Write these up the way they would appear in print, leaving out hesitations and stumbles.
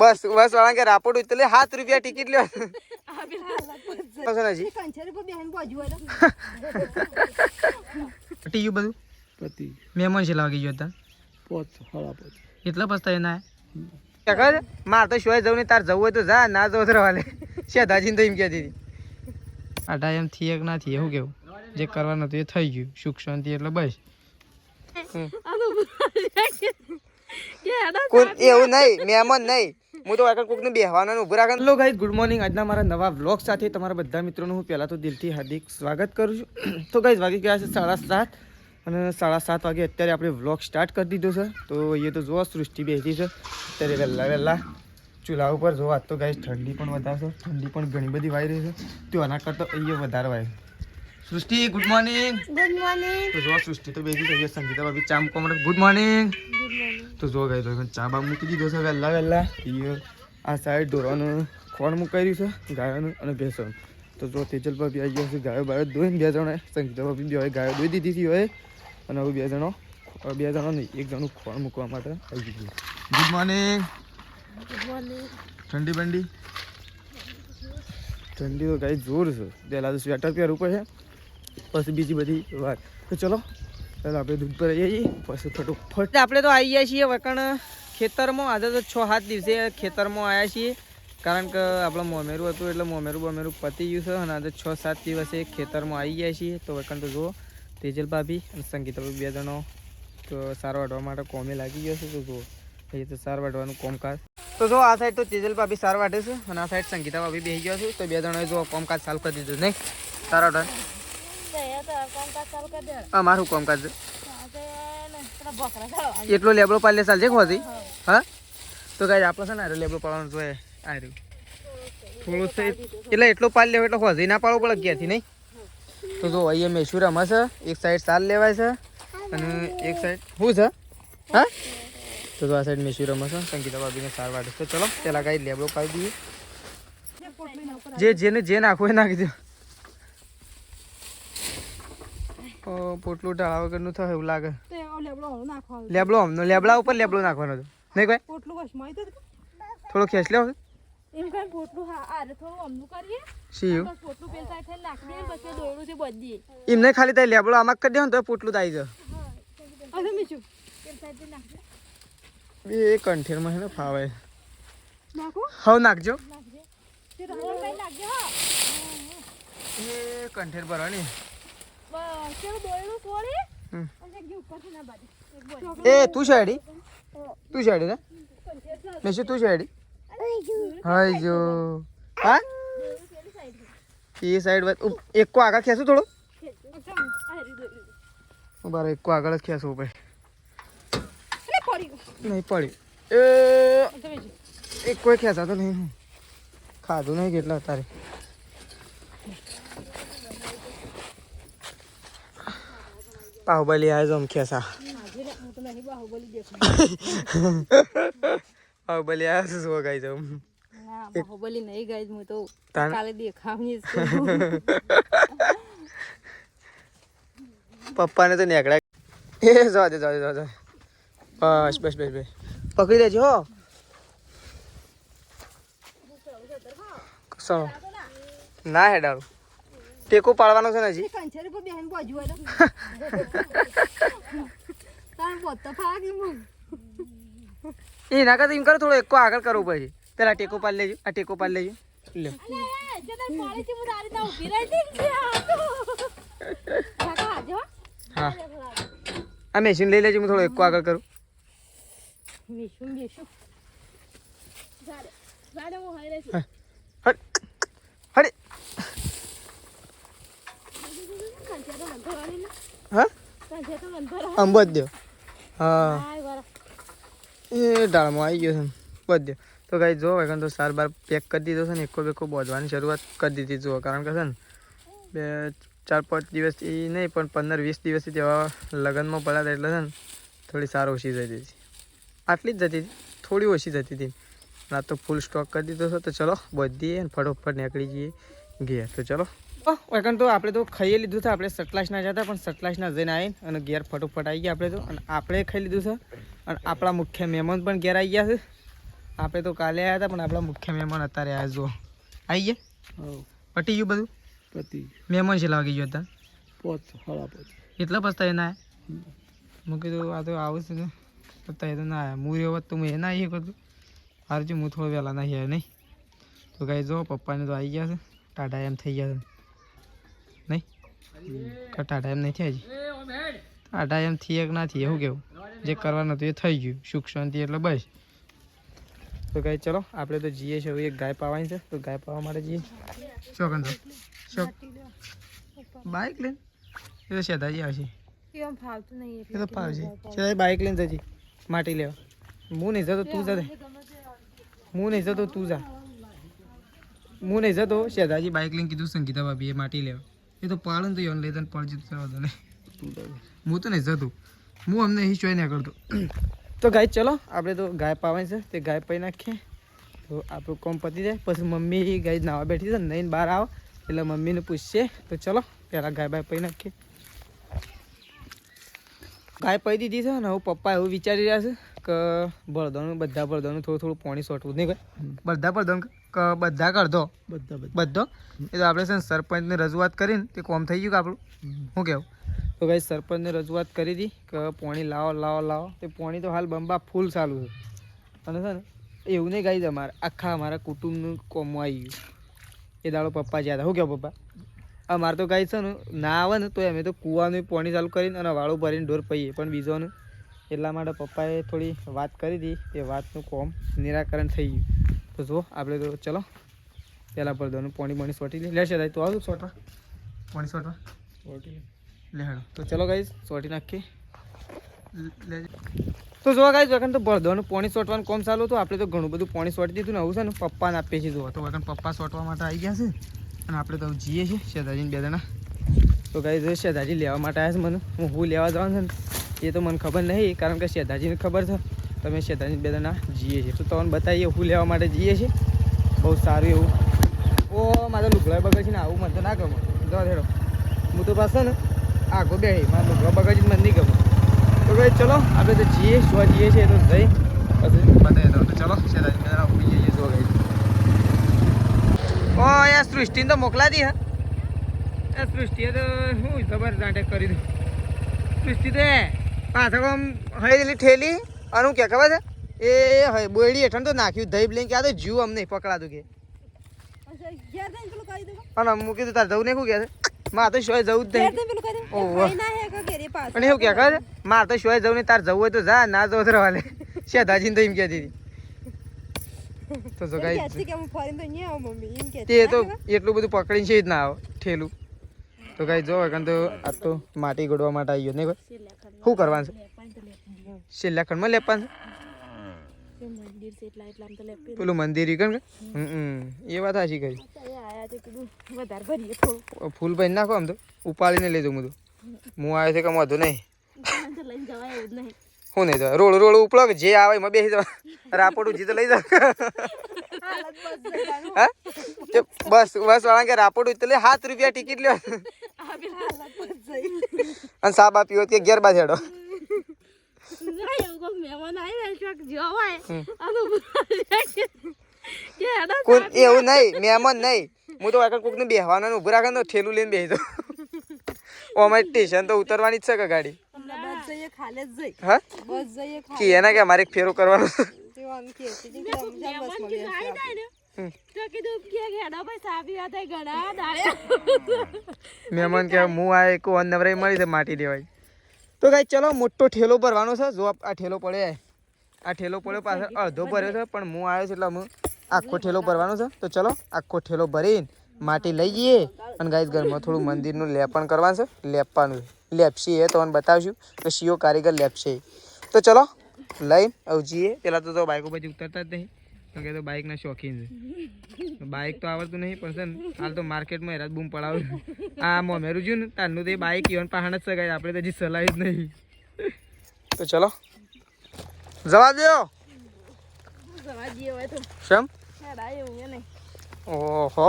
બસ બસ વાળા કે રાપોડ ઉતરે 7 રૂપિયા ટિકિટ લ્યો પટી ગયું બધું પતિ મહેમાન છે લાગી ગયો હતા પોચ હવા પોચ એટલા પસ્તા એના માર તો શોય જવું નહીં તાર જવું હોય તો જા ના જવું તો રવાલે શેધાજીને તો એમ કહેતી હતી આટા એમ થી એક ના થી એવું કેવું જે કરવાનું હતું એ થઈ ગયું સુખ શાંતિ એટલે બસ એવું નહીં મહેમાન નહીં હું તો આગળ કોકને બેહવાનો ઉભો રાખે હેલો ગાઈસ ગુડ મોર્નિંગ આજના મારા નવા વ્લોગ સાથે તમારા બધા મિત્રોનું હું પહેલાં તો દિલથી હાર્દિક સ્વાગત કરું છું તો ગાઈસ વાગી ગયા છે 7:30 અને 7:30 વાગે અત્યારે આપણે વ્લોગ સ્ટાર્ટ કરી દીધો છે તો એ તો જોવા સૃષ્ટિ બેસી છે અત્યારે વહેલા ચૂલા ઉપર જોવા તો ગાઈસ ઠંડી પણ વધારે છે ઠંડી પણ ઘણી બધી વાઈ રહી છે તો આના કરતાં અહીંયા વધારે વાય સૃષ્ટિ ગુડ મોર્નિંગ તો જો સૃષ્ટિ તો બેસી છે સંગીતા ભાભી ચા મૂકવા માટે ગુડ મોર્નિંગ તો જો ગાઈસ તો ચા બા મૂકી દીધો છે વહેલા આ સાઈડ ઢોરાનું ખોણ મુકાઈ રહ્યું છે ગાયોનું અને ભેંસોનું તો જો તેજલ ભાભી આવી ગયા છે ગાયો બાયો દોઈને 2 જણા સંગીતા ભાભી બે ગાયો દોઈ દીધી હતી હોય અને હવે 2 જણો નહીં 1 જણનું ખોણ મૂકવા માટે આવી ગયું ગુડ મોર્નિંગ ઠંડી બંડી ઠંડી તો ગાઈ જોર છે પહેલાં તો સ્વેટર પહેરવું પડે પછી બીજી બધી વાત તો ચલો પહેલાં આપણે દૂધ પર આવીએ પછી ફટોફટ આપણે તો આવી ગયા છીએ વકણ ખેતરમાં આજે તો 6-7 દિવસે ખેતરમાં આવ્યા છીએ કારણ કે આપણે મોમેરું હતું એટલે મોમેરું પતી ગયું છે અને આજે 6-7 દિવસે ખેતરમાં આવી ગયા છીએ તો વકણ તો જુઓ તેજલ ભાભી અને સંગીતા ભાભી 2 જણો તો સાર વાઢવા માટે કોમે લાગી ગયો છે તો જુઓ એ તો સાર વાઢવાનું કોમકાજ તો જો આ સાઈડ તો તેજલ ભાભી સાર વાઢે છે અને આ સાઈડ સંગીતા ભાભી બેસી ગયા છે તો 2 જણોએ જો કોમકાજ ચાલુ કરી દીધું નહીં સાર વાઢવાનું મારું કોમકાજ એટલો લેબડો પાડલે ચાલશે ખોજી હા તો કાંઈ આપણે છે ને લેબડો પાડવાનું જોઈએ આ રહ્યું થોડું છે એટલે એટલો પાડ લેવો એટલે ખોજી ના પાડવું પડે ક્યાંથી નહીં તો જો અહીંયા મેસુર રમે છે એક સાઈડ સાલ લેવાય છે અને એક સાઈડ શું છે હા તો આ સાઈડ મેસુર રમે છે સંગીતા ભાભીને સાર વાટે તો ચલો પેલા કાંઈ લેબડો પાડી દઈએ જે નાખવું એ નાખી દો પોટલું ઢાળા વગરનું થાય એવું લાગે લેબડા ઉપર લેબડો નાખવાનો હતો નહીં ભાઈ થોડો ખેંચ લેવો એમને ખાલી તારી લેબડો આમાં કરી દે ને તો પોટલું આવી જાય એ કંઠેરમાં છે ને ફાવે હવે નાખજો એ કંઠેર ભરવાની એ તું શેડી ને મેસુ તું શેડી હાય જો હા એ સાઈડ એક આગળ ખેંચું થોડું બરાબર એક આગળ જ ખેંચવું પડે નહીં પડી એક કોઈ ખેંચાતો નહીં ખાધું નહીં કેટલા તારે બાહુબલી આવ્યો આમ ખેસા બાહુબલી આવ્યો શું ગાઈ જાઉં બાહુબલી નહીં ગાઈ હું તો કાલે દેખાવી પપ્પાને તો નેકડા એ જવા દે બસ પકડી દેજો હો ના હેડાળું ટેકો પાડવાનો છે ને હજી એ ના કરતા એમ કરો થોડો એક આગળ કરવું પડે પેલા ટેકો પાડ લેજો આ ટેકો પાડ લેજો લે હા આ મેશીન લઈ લેજો હું થોડો એક આગળ કરું હડે હા અંબત દો હા એ ડાળમાં આવી ગયો છે બધ દો તો કાંઈ જો કારણ તો સાર બાર પેક કરી દીધો છે ને એકો બેકો બોધવાની શરૂઆત કરી દીધી જુઓ કારણ કે છે ને 4-5 દિવસથી નહીં પણ 15-20 દિવસથી તેવા લગ્નમાં પડ્યા એટલે છે ને થોડી સાર ઓછી જતી હતી આટલી જ જતી હતી થોડી ઓછી જતી હતી ના તો ફૂલ સ્ટોક કરી દીધો છે તો ચલો બધીએ ફટોફટ નીકળી જઈએ ગયા તો ચલો વેકન તો આપણે તો ખાઈ લીધું છે. આપણે સટલાસના જતા પણ સટલાસના જઈને આવીને અને ઘેર ફટોફટ આવી ગયા આપણે તો. અને આપણે ખાઈ લીધું છે અને આપણા મુખ્ય મહેમાન પણ ઘેર આવી ગયા છે. આપણે તો કાલે આવ્યા હતા પણ આપણા મુખ્ય મહેમાન અત્યારે આવ્યા જો આવી ગયા. હવ પટી ગયું બધું. પતિ મહેમાન છે લાગી ગયો હતા પોચ હળા પોચ એટલા પછતા એ ના હું કીધું આ તો આવું છે ને પતા એ તો ના આવ્યા. હું એવો તો હું એ ના આવી કરતું હારું છે. હું થોડો વહેલા ના આવ્યા નહીં તો કાંઈ જો પપ્પાને તો આવી ગયા છે. ટાટા એમ થઈ ગયા છે નહીં ટાટા એમ નહીં થયા હજી. ટાટા એમ થઈએ કે ના થઈએ શું કેવું જે કરવાનું હતું એ થઈ ગયું. સુખ શાંતિ એટલે બસ. તો કાંઈ ચલો આપણે તો જઈએ છીએ. હવે એક ગાય પાવાની છે તો ગાય પાવા માટે જઈએ. શું કંદો શું બાઇક લઈને એ તો શેદાજી આવશે. એમ ફાવતું નહીં એ તો ફાવશે. શેદાજી બાઇક લઈને જજી માટી લેવા. હું નહીં જતો તું જા. હું નહીં જતો તું જા. હું નહીં જતો. શેદાજી બાઇક લઈને કીધું સંગીતા ભાભી એ માટી લેવા. એ તો પાડો ને તો યોન લઈ જઈને પડી જતો હતો ને. હું તો નહીં જતું. હું અમને અહીં ચોઈ ના કરતો. તો ગાય ચલો આપણે તો ગાય પાવાની છે તે ગાય પાઈ નાખીએ તો આપણું કોમ પતી જાય. પછી મમ્મી ગાય નાવા બેઠી છે નહીં બહાર આવો એટલે મમ્મીને પૂછશે. તો ચલો પહેલાં ગાય બાય પાઈ નાખીએ. ગાય પાઈ દીધી છે અને હવે પપ્પા એવું વિચારી રહ્યા છે કે બળદોનું બધા બળદોનું થોડું થોડું પાણી સોટવું નહીં કઈ બધા બળદોનું બધા કરદો બધા બધા બધો એ તો આપણે છે ને સરપંચને રજૂઆત કરીને તે કોમ થઈ ગયું કે આપણું શું કહેવું. તો ભાઈ સરપંચને રજૂઆત કરી હતી કે પાણી લાવો લાવો લાવો તે પાણી તો હાલ બંબા ફૂલ ચાલુ છે. અને છે ને એવું નહીં ગાઈ અમારે આખા અમારા કુટુંબનું કોમમાં આવી ગયું. એ દાડો પપ્પા જ્યાં હતા શું કહેવું પપ્પા અમારે તો ગાય છે ને ના આવે ને તો અમે તો કૂવાનું પાણી ચાલુ કરીને અને વાળું ભરીને ઢોર પહીએ પણ બીજોનું એટલા માટે પપ્પાએ થોડી વાત કરી હતી એ વાતનું કોમ નિરાકરણ થઈ ગયું. તો જો આપણે તો ચલો પહેલાં બળદોનું પાણી સોટી લે લેશે તો આવું સોટવા પાણી સોટવા લે હેડો. તો ચલો ગાઈસ સોટી નાખીએ. તો જોવા ગાઈસ વખત તો બળદોનું પાણી સોટવાનું કોમ ચાલુ હતું. આપણે તો ઘણું બધું પાણી સોટી દીધું ને આવું છે ને પપ્પાને આપીએ છીએ. જોવા તો વખત પપ્પા સોટવા માટે આવી ગયા છે અને આપણે તો જઈએ છીએ શેદાજીને બે જણા. તો ગાઈસ શેદાજી લેવા માટે આવ્યા છે મને. હું લેવા જવાનું છે ને એ તો મને ખબર નહીં કારણ કે શેદાજીને ખબર છે. તમે શેદાજીને બે જણા જઈએ છીએ તો તમને બતાવીએ હું લેવા માટે જઈએ છીએ. બહુ સારું એવું. ઓ મારા લુગડા બગડ છે ને આવું મને તો ના ગમે. જવા દેડો હું તો પાછો ને આગો બે મારા લુગડા બગડ મને નહીં ગમે. તો ભાઈ ચલો આપણે તો જઈએ શું જઈએ છીએ તો જઈ પછી બતાવી દઉં. તો ચલો શેદાજી બે જણા ઉભી જઈએ જો ગઈ. ઓ યાર સૃષ્ટિને તો મોકલાતી હા એ સૃષ્ટિએ તો હું જબર નાટક કરી દઉં. સૃષ્ટિ તો પાછળ આમ હળેલી ઠેલી અને હું ક્યાં ખબર છે એ હય બોયડી હેઠળ તો નાખ્યું દહીં લઈને કે આ તો જીવ અમને નહીં પકડાતું કે. અને હું કીધું તાર જવું નહીં શું કહે છે મારે તો શોય જવું જ નહીં. અને એવું ક્યાં ખબર મારે તો શોય જવું નહીં તાર જવું હોય તો જા ના જવું તો રવા લે. શેધાજીને તો એમ કહેતી હતી. તો જો ગાઈ તે તો એટલું બધું પકડીને છે જ ના આવે ઠેલું. તો ગાઈ જો કારણ તો આ તો માટી ગોડવા માટે આવી ગયો નહીં ભાઈ શું કરવાનું છે છેલ્લા ખંડમાં લેવાનું છે પેલું મંદિર કે એ વાત સાચી કરી. ફૂલ ભાઈ નાખો આમ તો ઉપાડીને લઈ જાઉં બધું. હું આવ્યો છે કે વધુ નહીં શું નહીં જવા રોડ રોડ ઉપડો કે જે આવે એમાં બેસી જવા રાપોડું જીતો લઈ જાવ. હા બસ વાળા કે રાપોડું તો લે 7 રૂપિયા ટિકિટ લ્યો અને સાબા પીવો કે 11 બાદ હેડો. એવું નહીં મહેમાન નહીં હું તો આગળ કોકને બેસવાનું ઉભું રાખે તો ઠેલું લઈને બેસી દઉં. અમારી સ્ટેશન તો ઉતરવાની જ છે કે ગાડી હા કે એના કે અમારે એક ફેરો કરવાનો મહેમાન કે હું આ એક નવરાઈ મળી છે માટી લેવાય. તો ગાઈ ચલો મોટો ઠેલો ભરવાનો છે. જો આ ઠેલો પડે આ ઠેલો પડ્યો પાછળ અડધો ભર્યો છે પણ હું આવ્યો છું એટલે હું આખો ઠેલો ભરવાનો છે. તો ચલો આખો ઠેલો ભરીને માટી લઈ જઈએ અને ગાઈસ ઘરમાં થોડું મંદિરનું લેપણ કરવાનું છે. લેપવાનું લેપસી એ તમને બતાવશું કે સીઓ કારીગર લેપશે. તો ચલો લઈને હવે જઈએ. પેલા તો બાઇકો પછી ઉતરતા જ નહીં કારણ કે તો બાઇકના શોખીન છે. બાઇક તો આવડતું નહીં પણ છે ને હાલ તો માર્કેટમાં હેરાજ બૂમ પડાવું. આ મોમેરું જ્યું ને તારનું તો એ બાઇક ઈવન પહાણ જ શકાય આપણે તો હજી ચલાવી જ નહીં. તો ચલો જવા દો શેમ ઓહો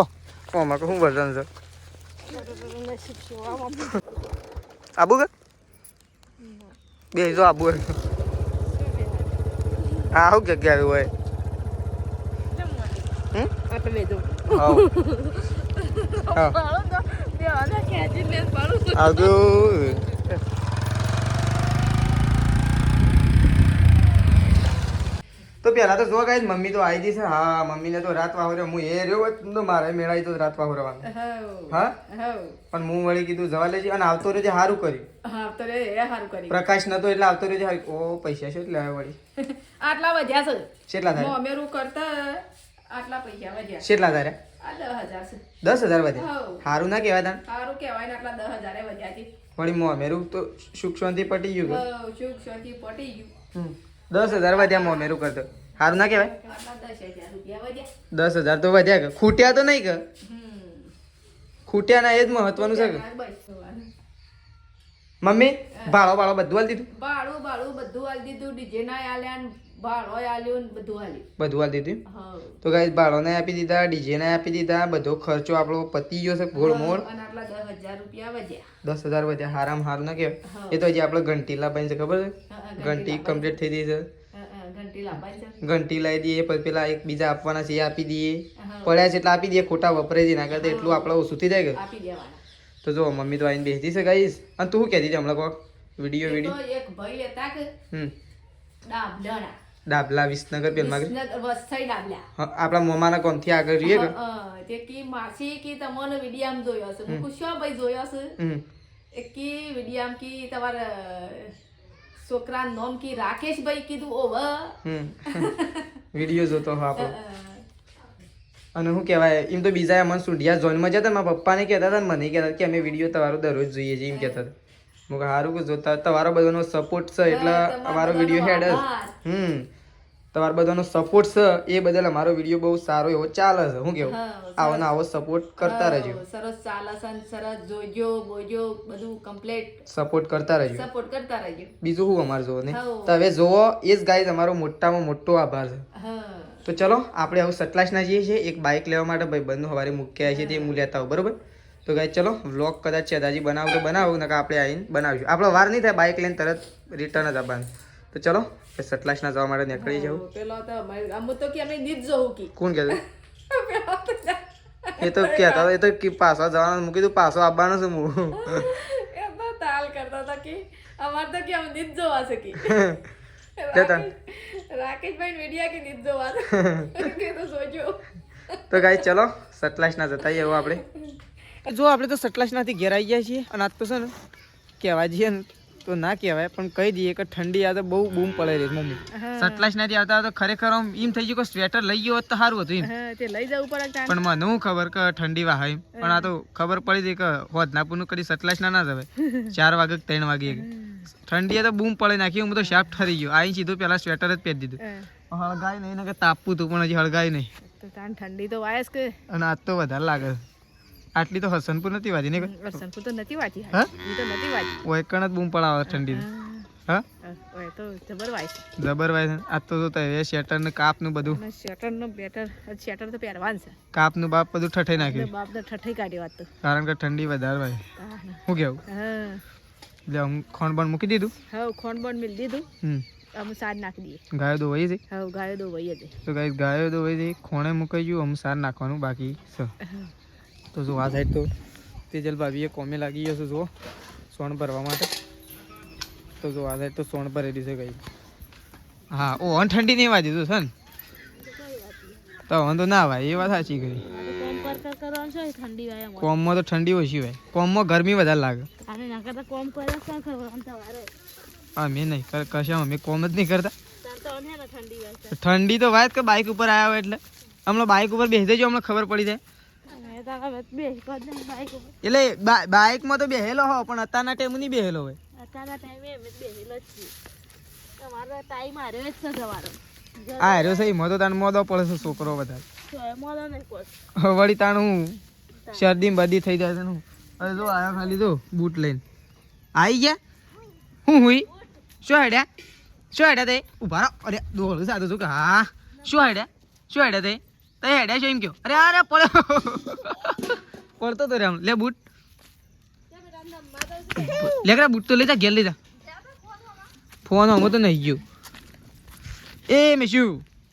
આમાં શું વર્તન છે નસીબ છે આમાં આબુ કે બે જો આબુ હા હું જગ્યા હોય આપણે બે જો હા પાડો તો બે આના ખેંચી લે પાડો આવજો તો પેલા તો જો ગાઈસ મમ્મી તો આવી જશે હા મમ્મીને તો રાત વાહોરે હું એ રહ્યો હોત તો મારે મેળાઈ તો રાત વાહોરવાનું હા પણ હું વળી કીધું જવા લેજે અને આવતો રહેજે સારું કર્યું પ્રકાશ નતો એટલે આવતો રહેજે હારું. ઓ પૈસા શું લેવા વળી આટલા વધ્યા છે કેટલા થાય અમેરું કરતા આટલા પૈસા વધ્યા કેટલા થાય આ 10,000 છે 10,000 વધ્યા સારું ના કહેવાય તાન સારું કહેવાય ને આટલા 10,000 વધ્યા છે વળી મોમેરું તો સુખ શાંતિ પટી ગયું કે? સુખ શાંતિ પટી ગયું 10,000 વધ્યા મોમેરું કરતો સારું ના કહેવાય આટલા 10,000 રૂપિયા વધ્યા 10,000 તો વધ્યા કે ખૂટ્યા તો નહીં કે ખૂટ્યા ના એ જ મહત્વનું છે કે મમ્મી ભાડો ભાડો બધું આલી દીધું બાળું બધું આલી દીધું ડીજે ના આલ્યા ને ભાડો આલ્યો ને બધું આલ્યું બધું આલી દીધું હા તો ગાઈસ ભાડોને આપી દીધા ડીજેને આપી દીધા બધો ખર્ચો આપણો પતી ગયો છે ગોળ મોળ અને આટલા 10,000 રૂપિયા વધ્યા 10,000 વધ્યા હારામ હાર ના કહેવાય એ તો હજી આપણે ઘંટી લાવવાની છે ખબર છે ઘંટી કમ્પ્લીટ થઈ ગઈ છે ઘંટી લાવવાની છે ઘંટી લાવી દઈએ પછી પેલા એક બીજા આપવાના છે એ આપી દઈએ પડ્યા છે એટલે આપી દઈએ ખોટા વપરાય છે ના કરતા એટલું આપણે ઓછું થઈ જાય કે આપી દેવાના તો જો મમ્મી તો આવીને બેસી છે ગાઈસ અને તું શું કહેતી હતી હમણાં કોક વિડીયો તો એક ભાઈ હતા કે ડાબલાના ડાબલા વિસનગર પેલમાં વસ્તઈ ડાબલા આપણા મોમાના કોમથી આગળ રહીએ કે તે કી માસી કી તમને વિડિયામ જોયો છે હું કુશો ભાઈ જોયો છે એક કી વિડિયામ કી તમારા છોકરા નામ કી રાકેશભાઈ કીધું ઓવ વિડીયો જોતો હા આપણો અને શું કહેવાય એમ તો બીજા મને સુંઢિયા જોઈનમાં જતા મારા પપ્પાને કહેતા હતા મને કહેતા કે અમે વિડીયો તમારો દરરોજ જોઈએ છીએ એમ કહેતા હતા હું સારું કે જોતા તમારો બધાનો સપોર્ટ છે એટલે અમારો વિડીયો હેડ તમારો બધાનો સપોર્ટ છે એ બદલ અમારો વિડીયો બહુ સારો એવો ચાલે છે શું કેવું આવો ને આવો સપોર્ટ કરતા રહેજો સરસ ચાલે છે સરસ જોજો બોજો બધું કમ્પ્લીટ સપોર્ટ કરતા રહેજો બીજું શું અમારે જોવો ને તો હવે જોવો એ જ ગાઈસ અમારો મોટામાં મોટો આભાર છે તો ચલો આપણે આવું સતલાસના જઈએ છીએ એક બાઇક લેવા માટે ભાઈ બંધ સવારે મૂકી આવ્યા છે તે હું લેતા આવું બરોબર તો ગાઈસ ચલો વ્લોગ કદાચ ચેદાજી બનાવો તો બનાવો નકર આપણે આવીને બનાવીશું આપણો વાર નહીં થાય બાઇક લઈને તરત રિટર્ન જ આવવાનું તો ચલો સતલાસના જવા માટે નીકળી જાઉં પેલો તો અમુ તો કે અમે દીધ જોઉં કી કોણ કહેતું એ તો કહેતા એ તો પાછો જવાનું મૂકી દઉં પાછો આવવાનો છું હું એ તો તાલ કરતા હતા કે અમાર તો કે અમે દીધ જોવા છે કી રાકેશભાઈ વિડિયા કે દીધ જોવા કે તો સોજો તો ગાઈસ ચલો સતલાસના જતા આવીએ આપણે જો આપણે તો સતલાસનાથી ઘેર આવી ગયા છીએ અને આજ તો છે ને કહેવા જઈએ ને તો ના કહેવાય પણ કહી દઈએ કે ઠંડી આ તો બહુ બૂમ પડે રહી મમ્મી સતલાસનાથી આવતા તો ખરેખર આમ એમ થઈ ગયું કે સ્વેટર લઈ ગયો હોત તો સારું હતું તે લઈ જવું પડે પણ મને હું ખબર કે ઠંડી વાહ પણ આ તો ખબર પડી હતી કે હોદનાપુરનું કદી સતલાસના ના જવાય 4 વાગે 3 વાગે ઠંડી તો બૂમ પડે નાખી હું તો શાપ ઠરી ગયો આઈ સીધું પેલા સ્વેટર જ પહેરી દીધું હળગાય નહીં ને કે તાપવું તું પણ હજી હળગાય નહીં ઠંડી તો વાયસ કે અને આજ તો વધારે લાગે આટલી તો હસનપુર નથી વાજી ને હસનપુર તો નથી વાજી હા ઈ તો નથી વાજી ઓય કણ જ બૂમ પડાવે ઠંડી હા ઓય તો જબર વાય આજ તો જોતા હવે શેટર ને કાપ નું બધું શેટર નો બેટર શેટર તો પહેરવાન છે કાપ નું બાપ બધું ઠઠાઈ નાખ્યું બાપ તો ઠઠાઈ કાઢ્યો વાત તો કારણ કે ઠંડી વધારે વાય હું કેવું લે હું ખોણ બણ મૂકી દીધું હા ખોણ બણ મિલ દીધું અમે સાર નાખી દઈએ ગાયો દોવાઈ છે હા ગાયો દોવાઈ છે તો ગાઈસ ગાયો દોવાઈ છે ખોણે મુકાઈ ગયું અમે સાર નાખવાનું બાકી છે તો જો આ સાઈડ તો તેજલ ભાભીએ કોમે લાગી ગયો છે જો સોણ ભરવા માટે તો જો આ સાઈડ તો સોણ ભરેલી છે ગઈ હા ઓ ઠંડી નહીં વાજી તું છે ને તો વાંધો ના ભાઈ એ વાત સાચી ગઈ કોમમાં તો ઠંડી ઓછી હોય કોમમાં ગરમી વધારે લાગે હા મેં નહીં કશા અમે કોમ જ નહીં કરતા ઠંડી તો વાત કે બાઇક ઉપર આવ્યા હોય એટલે હમણાં બાઇક ઉપર બેસી જજો હમણાં ખબર પડી જાય એટલે બાઇકમાં તો બેહેલો હો પણ અત્યારના ટાઈમ નહીં બેહેલો હોય હા રહ્યો સહી મો તો તાણ મોદો પડે છે છોકરો વધારે વળી તાણ હું શરદી બદી થઈ જાય છે હું અરે જો આયા ખાલી જો બૂટ લઈને આવી ગયા હું હુઈ શું હેડ્યા તે ઉભા રહો અરે દોડું સાધું છું કે હા શું હેડ્યા તે હેડ્યા છો એમ કયો અરે પડ્યો પડતો તો રે આમ લે બૂટ લેકરા બૂટ તો લઈ જા ઘેર લઈ જા ફોન અમે તો નહીં ગયો એ મેશુ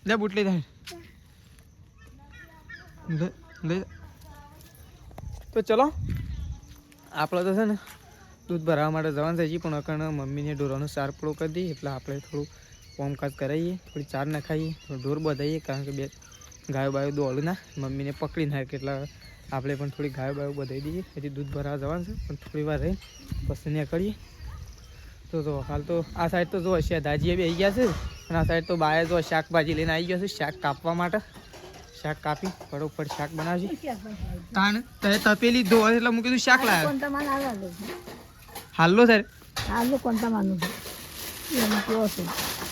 લે બૂટ લઈ જા લઈ તો ચલો આપણે તો છે ને દૂધ ભરાવવા માટે જવાનું થઈ ગઈ પણ અકણ મમ્મીને ઢોરોનો સાર પૂરો કરી દઈએ એટલે આપણે થોડું કોમકાજ કરાવીએ થોડી ચાર નખાઈએ થોડું ઢોર બધાઈએ કારણ કે બે ગાયો બાયો દોડું ના મમ્મીને પકડી નાખે એટલે આપણે પણ થોડી ગાયો બાયો બધાઈ દઈએ હજી દૂધ ભરાવવા જવાનું છે પણ થોડી વાર રહી પછી ત્યાં કરીએ તો જો હાલ તો આ સાઈડ તો જો દાજીએ બી આવી ગયા છે અને આ સાઈડ તો બાએ જો શાકભાજી લઈને આવી ગયો છે શાક કાપવા માટે શાક કાપી ફટોફટ શાક બનાવજે તાણ તે તપેલી ધો એટલે હું કીધું શાક લાવ્યા હાલો સર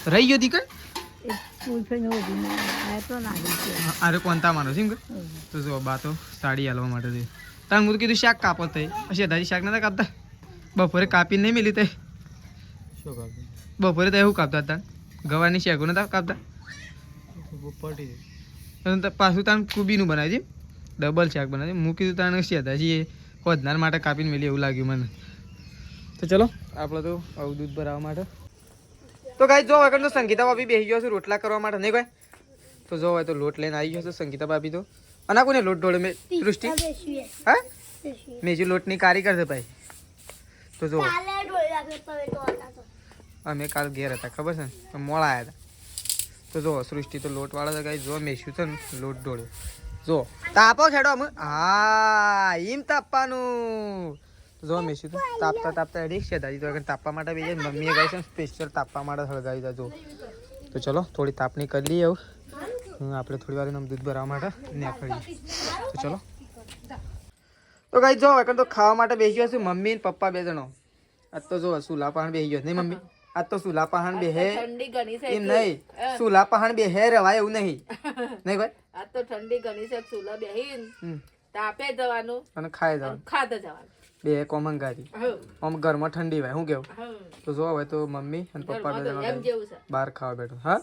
રહી ગયો દીકર અરે કોણતા માનો છે એમ કે તો જો બા તો સાડી હાલવા માટે છે તાણ હું તો કીધું શાક કાપો થઈ પછી દાદી શાક નતા કાપતા બપોરે કાપી નહીં મિલી તઈ બપોરે તો એવું કાપતા તાણ ગવાની શાકો નતા કાપતા પાછું તાણ કુબીનું બનાવી છે ડબલ શાક બનાવી હું કીધું તાણ શેતાજી કોદનાર માટે કાપીને મેલી એવું લાગ્યું મને તો ચલો આપણે તો આવું દૂધ ભરાવવા માટે તો ગાઈ જો વગર તો સંગીતા ભાભી બેસી ગયો છે રોટલા કરવા માટે નહીં ભાઈ તો જો હોય તો લોટ લઈને આવી ગયો છે સંગીતા ભાભી તો અને કોને લોટ ઢોળે મેં સૃષ્ટિ હા મેજુ લોટની કારીગર છે ભાઈ તો જો અમે કાલ ઘેર હતા ખબર છે ને મોડા આવ્યા હતા તો જો સૃષ્ટિ તો લોટ વાળા ગાઈ જો મેશું છે ને લોટ ઢોળ્યો જો તાપો ખેડો અમે હા એમ તાપવાનું જો મેશું તો તાપતા તાપતા રેડી છે દાદી તો તાપવા માટે બે મમ્મીએ ગાઈ છે સ્પેશિયલ તાપવા માટે સળગાવી દા જો તો ચલો થોડી તાપણી કરી લઈએ આવું આપણે થોડી વાર દૂધ ભરાવવા માટે નીકળીએ તો ચલો તો ગાઈ જો તો ખાવા માટે બેસી ગયો છું મમ્મી ને પપ્પા બે જણો આજ તો જો સુલા પહાણ બેસી ગયો નહીં મમ્મી આજ તો સુલા પહાણ બે હે એમ નહીં સુલા પહાણ બે હે રવાય એવું નહીં નહીં ભાઈ આજ તો ઠંડી ઘણી છે સુલા બેહીન તાપે જવાનું અને ખાઈ જવાનું ખાતે જવાનું બે કોમન ગાડી આમ ઘરમાં ઠંડી હોય શું કેવું તો જો હવે તો મમ્મી અને પપ્પા બે જણા બહાર ખાવા બેઠો હા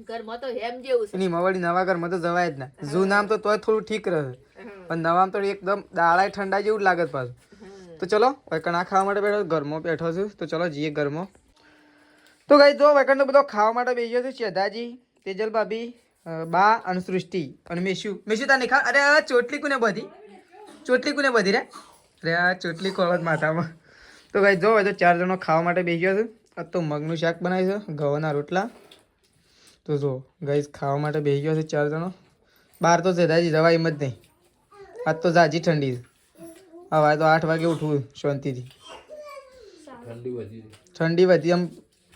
ઘરમાં તો હેમ જેવું છે એની મવાડી નવા ઘરમાં તો જવાય જ ના જૂનામ તો તોય થોડું ઠીક રહે પણ નવામ તો એકદમ દાળાય ઠંડા જેવું જ લાગે પાછું તો ચલો વૈકણ ખાવા માટે બેઠો ઘરમાં બેઠો છું તો ચલો જઈએ ઘરમાં તો ગઈ જો વૈકણ તો બધો ખાવા માટે બેસી ગયો છે શેધાજી તેજલ ભાભી બા અને સૃષ્ટિ અને મેશુ તા નહીં ખા અરે ચોટલી કોને બધી રે અરે આ ચોટલી કોળ જ માથામાં તો ગઈ જો તો 4 જણો ખાવા માટે બેસી ગયો છે આ તો મગનું શાક બનાવી છે ઘઉંના રોટલા તો જો ગઈ ખાવા માટે બેસી ગયો છે 4 જણો બહાર તો શેધાજી જવા એમ જ નહીં આજ તો જાજી ઠંડી છે હવે તો 8 વાગે ઉઠવું શાંતિથી ઠંડી વધી આમ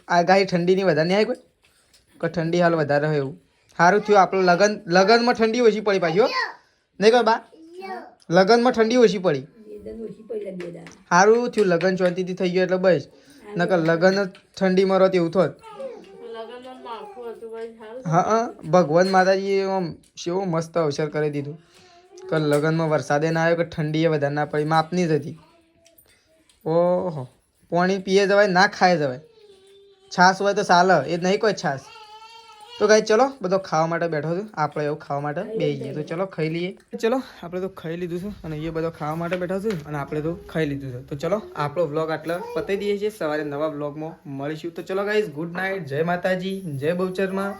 આગાહી ઠંડીની વધારે નહીં આવી કોઈ ઠંડી હાલ વધારે હોય એવું સારું થયું આપણું લગનમાં ઠંડી ઓછી પડી પાછી નહીં કોઈ બા લગનમાં ઠંડી ઓછી પડી સારું થયું લગન શાંતિથી થઈ ગયું એટલે બસ નકર લગન ઠંડીમાં રહો એવું થોત હા ભગવાન માતાજીએ આમ કેવું મસ્ત અવસર કરી દીધું કે લગનમાં વરસાદે ના આવ્યો કે ઠંડીએ વધારે ના પડી માપની જ હતી ઓહો પાણી પીએ જવાય ના ખાય જવાય છાશ હોય તો ચાલે એ નહીં કોઈ છાશ તો ગાઈ ચલો બધો ખાવા માટે બેઠો છું આપણે એવું ખાવા માટે બેસી જઈએ તો ચલો ખાઈ લઈએ ચલો આપણે તો ખાઈ લીધું છે અને એ બધો ખાવા માટે બેઠા છું અને આપણે તો ખાઈ લીધું છે તો ચલો આપણો વ્લોગ આટલો પતાવી દઈએ છીએ સવારે નવા વ્લોગમાં મળીશું તો ચલો ગાઈઝ ગુડ નાઇટ જય માતાજી જય બહુચરમાં